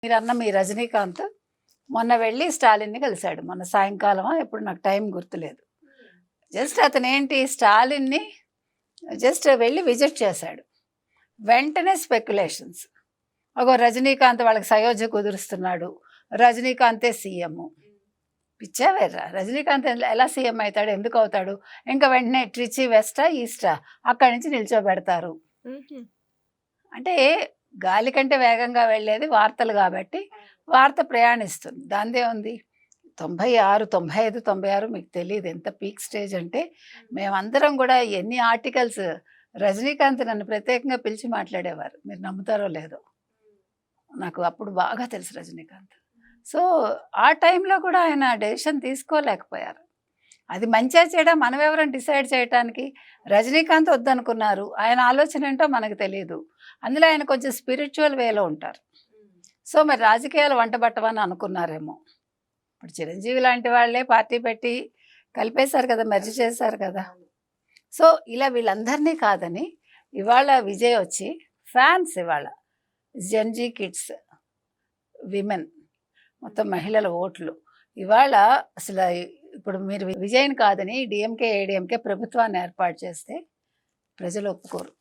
మీరన్న మీ రజనీకాంత్ మొన్న వెళ్ళి స్టాలిన్ని కలిశాడు. మొన్న సాయంకాలమా ఎప్పుడు నాకు టైం గుర్తులేదు. జస్ట్ అతనేంటి స్టాలిన్ని జస్ట్ వెళ్ళి విజిట్ చేశాడు. వెంటనే స్పెక్యులేషన్స్. అగో రజనీకాంత్ వాళ్ళకి సయోధ్య కుదురుస్తున్నాడు, రజనీకాంతే సీఎం. పిచ్చావేర్రా, రజనీకాంత్ ఎలా సీఎం అవుతాడు, ఎందుకు అవుతాడు? ఇంకా వెంటనే ట్రిచి వెస్టా ఈస్టా అక్కడి నుంచి నిల్చోబెడతారు. అంటే గాలి కంటే వేగంగా వెళ్ళేది వార్తలు కాబట్టి వార్త ప్రయాణిస్తుంది. దాందే ఉంది. 96, 95, 96 మీకు తెలియదు ఎంత పీక్ స్టేజ్ అంటే. మేమందరం కూడా ఎన్ని ఆర్టికల్స్, రజనీకాంత్ నన్ను ప్రత్యేకంగా పిలిచి మాట్లాడేవారు. మీరు నమ్ముతారో లేదో, నాకు అప్పుడు బాగా తెలుసు రజనీకాంత్. సో ఆ టైంలో కూడా ఆయన డెసిషన్ తీసుకోలేకపోయారు. అది మంచిగా చేయడం మనం ఎవరైనా డిసైడ్ చేయడానికి. రజనీకాంత్ వద్దనుకున్నారు, ఆయన ఆలోచన ఏంటో మనకు తెలియదు. అందులో ఆయన కొంచెం స్పిరిచువల్ వేలో ఉంటారు. సో మరి రాజకీయాలు వంటబట్టవని అనుకున్నారేమో. ఇప్పుడు చిరంజీవి లాంటి వాళ్ళే పార్టీ పెట్టి కలిపేశారు కదా, మెర్జ్ చేశారు కదా. సో ఇలా వీళ్ళందరినీ కాదని ఇవాళ విజయ్ వచ్చి ఫ్యాన్స్, ఇవాళ జెన్జీ కిడ్స్, విమెన్, మొత్తం మహిళల ఓట్లు ఇవాళ అసలు ఇప్పుడు మీరు విజయ్ని కాదని డిఎంకే ఏడిఎంకే ప్రభుత్వాన్ని ఏర్పాటు చేస్తే ప్రజలు ఒప్పుకోరు.